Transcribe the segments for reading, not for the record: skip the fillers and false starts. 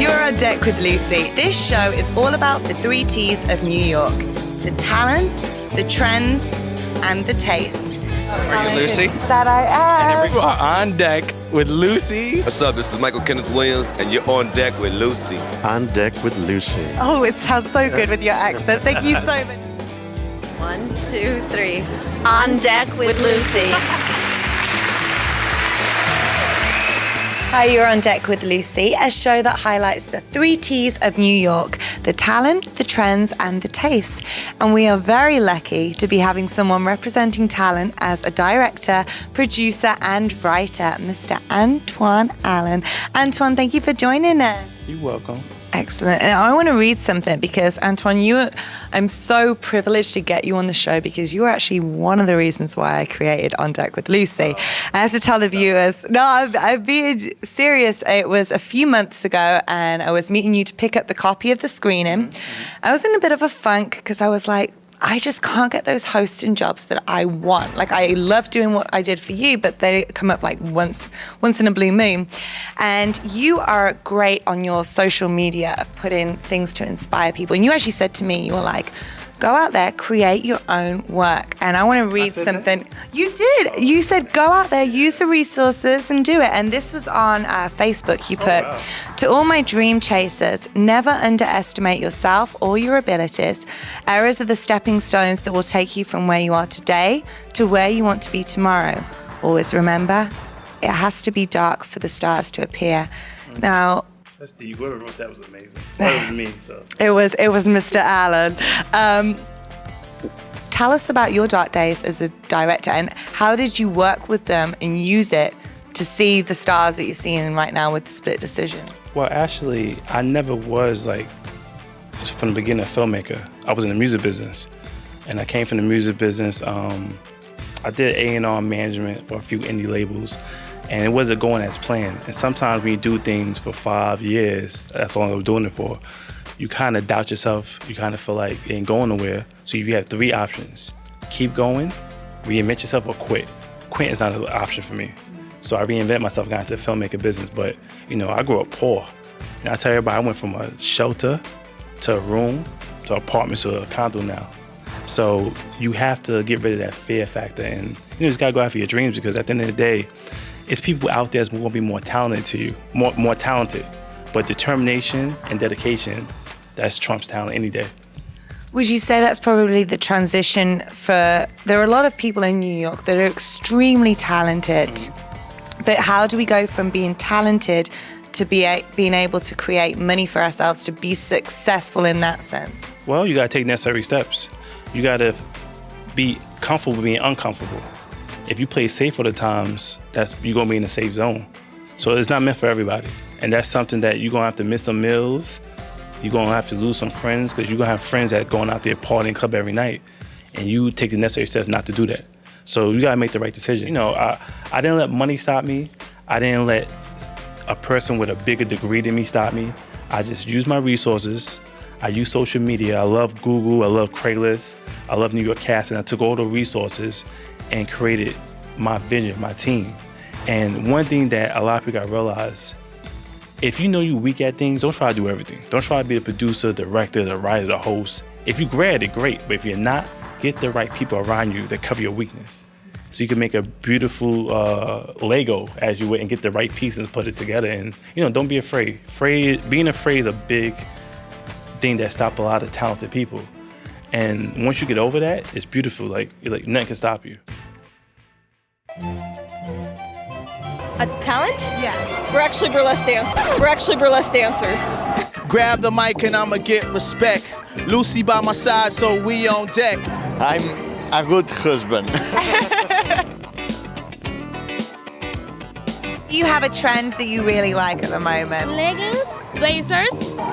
You're on Deck with Lucy. This show is all about the 3 T's of New York. The talent, the trends, and the taste. Are you Lucy? That I am. And we are on deck with Lucy. What's up? This is Michael Kenneth Williams, and you're on deck with Lucy. On Deck with Lucy. Oh, it sounds so good with your accent. Thank you so much. 1, 2, 3. On Deck with Lucy. Hi, you're on Deck with Lucy, a show that highlights the 3 T's of New York, the talent, the trends, and the taste. And we are very lucky to be having someone representing talent as a director, producer, and writer, Mr. Anotoine Allen. Antoine, thank you for joining us. You're welcome. Excellent. And I want to read something because, Antoine, I'm so privileged to get you on the show because you were actually one of the reasons why I created On Deck with Lucy. I have to tell the viewers, no, I'm being serious. It was a few months ago and I was meeting you to pick up the copy of the screening. I was in a bit of a funk because I was like, I just can't get those hosting jobs that I want. Like, I love doing what I did for you, but they come up like once in a blue moon. And you are great on your social media of putting things to inspire people. And you actually said to me, you were like, go out there, create your own work. And I want to read something. You did. You said, go out there, use the resources and do it. And this was on Facebook. You put, to all my dream chasers, never underestimate yourself or your abilities. Errors are the stepping stones that will take you from where you are today to where you want to be tomorrow. Always remember, it has to be dark for the stars to appear. Now, that's deep. Whoever wrote that was amazing. That was me, so. It was Mr. Allen. Tell us about your dark days as a director and how did you work with them and use it to see the stars that you're seeing right now with the Split Decision? Well, actually, I never was from the beginning, a filmmaker. I was in the music business, and I came from the music business. I did A&R management for a few indie labels. And it wasn't going as planned. And sometimes when you do things for 5 years, that's how long I was doing it for, you kind of doubt yourself. You kind of feel like it ain't going nowhere. So you have 3 options. Keep going, reinvent yourself, or quit. Quit is not an option for me. So I reinvented myself, got into the filmmaker business. But, I grew up poor. And I tell everybody, I went from a shelter to a room to an apartment to a condo now. So you have to get rid of that fear factor. And you just gotta go after your dreams because at the end of the day, it's people out there that's going to be more talented to you, more talented. But determination and dedication, that's trumps talent any day. Would you say that's probably the transition there are a lot of people in New York that are extremely talented, but how do we go from being talented to being able to create money for ourselves, to be successful in that sense? Well, you got to take necessary steps. You got to be comfortable being uncomfortable. If you play safe all the times, you're going to be in a safe zone. So it's not meant for everybody. And that's something that you're going to have to miss some meals. You're going to have to lose some friends because you're going to have friends that are going out there partying club every night. And you take the necessary steps not to do that. So you got to make the right decision. I didn't let money stop me. I didn't let a person with a bigger degree than me stop me. I just used my resources. I use social media. I love Google. I love Craigslist. I love New York Casting. I took all the resources and created my vision, my team. And one thing that a lot of people gotta realize, if you know you're weak at things, don't try to do everything. Don't try to be the producer, director, the writer, the host. If you're great at it, great. But if you're not, get the right people around you that cover your weakness. So you can make a beautiful Lego as you would and get the right pieces and put it together. And don't be afraid. Being afraid is a big thing that stops a lot of talented people. And once you get over that, it's beautiful. Like nothing can stop you. A talent? Yeah. We're actually burlesque dancers. Grab the mic and I'ma get respect. Lucy by my side, so we on deck. I'm a good husband. You have a trend that you really like at the moment? Leggings, blazers,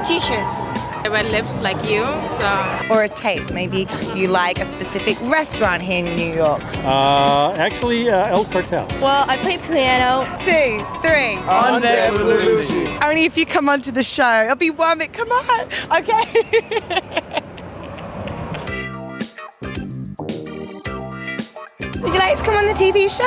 t-shirts. I wear lips like you, so. Or a taste. Maybe you like a specific restaurant here in New York. Actually, El Cartel. Well, I play piano. 2, 3. On deck with Lucy. Only if you come onto the show. It'll be 1 minute. Come on. Okay. Would you like to come on the TV show?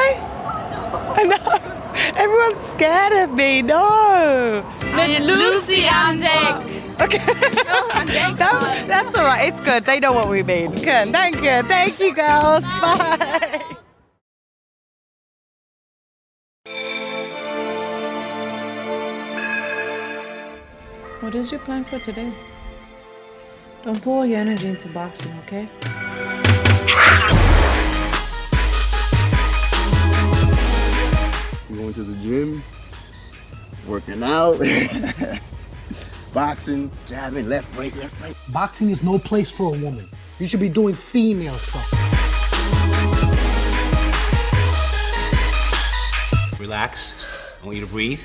I know. Everyone's scared of me. No. No, And Lucy on deck. Okay. That's all right. It's good. They know what we mean. Good. Thank you. Thank you, girls. Bye. What is your plan for today? Don't pour all your energy into boxing, okay? Going to the gym, working out, boxing, jabbing, left, right, left, right. Boxing is no place for a woman. You should be doing female stuff. Relax. I want you to breathe.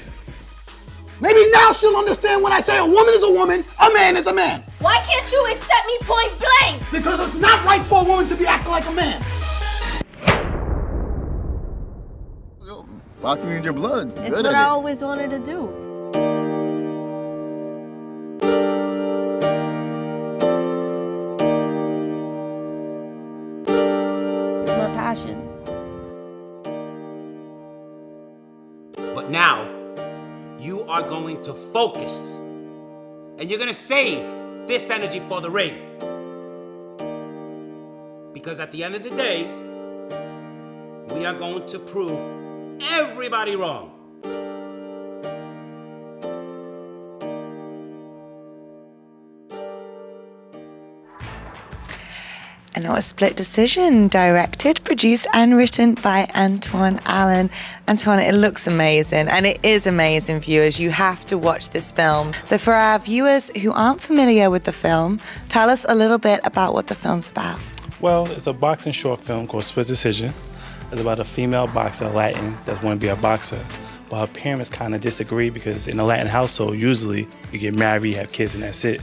Maybe now she'll understand when I say a woman is a woman, a man is a man. Why can't you accept me point blank? Because it's not right for a woman to be acting like a man. Boxing in your blood. It's what I always wanted to do. It's my passion. But now, you are going to focus. And you're going to save this energy for the ring. Because at the end of the day, we are going to prove everybody wrong. And that was Split Decision, directed, produced, and written by Anotoine Allen. Antoine, it looks amazing, and it is amazing, viewers. You have to watch this film. So for our viewers who aren't familiar with the film, tell us a little bit about what the film's about. Well, it's a boxing short film called Split Decision. It's about a female boxer, Latin, that want to be a boxer. But her parents kind of disagree because in a Latin household, usually you get married, you have kids, and that's it.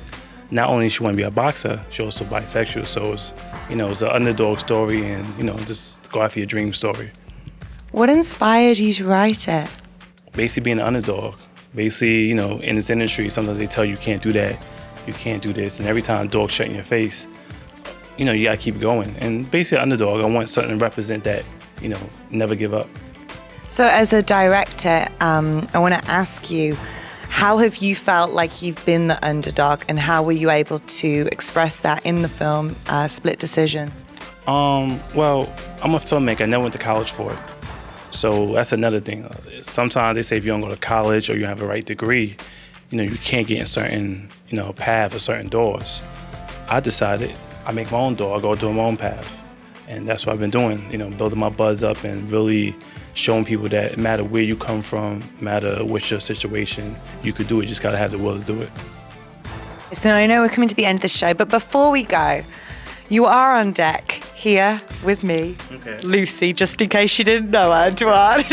Not only she want to be a boxer, she also bisexual. So it's, it's an underdog story and, just go after your dream story. What inspired you to write it? Basically being an underdog. Basically, in this industry, sometimes they tell you can't do that, you can't do this. And every time a dog shut in your face, you got to keep going. And basically, underdog, I want something to represent that, never give up. So as a director, I want to ask you, how have you felt like you've been the underdog, and how were you able to express that in the film Split Decision? Well, I'm a filmmaker. I never went to college for it. So that's another thing. Sometimes they say if you don't go to college or you have a right degree, you can't get in certain, paths or certain doors. I decided I make my own door. I go to my own path. And that's what I've been doing, building my buzz up and really showing people that no matter where you come from, no matter what's your situation, you could do it. You just got to have the will to do it. So I know we're coming to the end of the show, but before we go, you are on deck here with me, Lucy, just in case you didn't know, Antoine.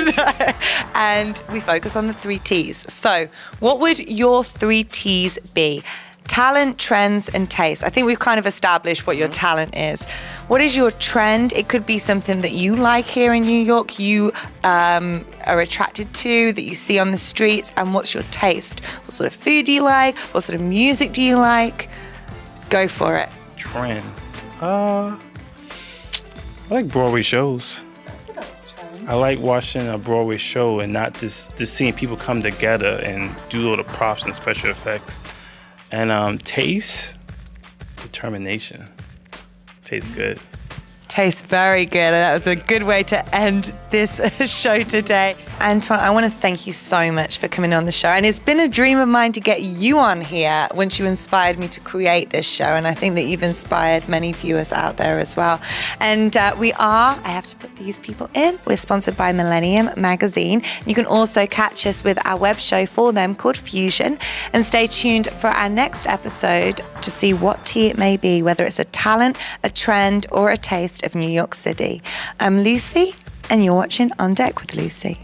And we focus on the 3 T's. So what would your 3 T's be? Talent, trends, and taste. I think we've kind of established what your talent is. What is your trend? It could be something that you like here in New York, you are attracted to, that you see on the streets. And what's your taste? What sort of food do you like? What sort of music do you like? Go for it. Trend. I like Broadway shows. That's a nice trend. I like watching a Broadway show and not just seeing people come together and do all the props and special effects. And taste, determination. Tastes good. Tastes very good. That was a good way to end this show today. Antoine, I want to thank you so much for coming on the show. And it's been a dream of mine to get you on here once you inspired me to create this show. And I think that you've inspired many viewers out there as well. And I have to put these people in. We're sponsored by Millennium Magazine. You can also catch us with our web show for them called Fusion. And stay tuned for our next episode to see what tea it may be, whether it's a talent, a trend, or a taste of New York City. I'm Lucy, and you're watching On Deck with Lucy.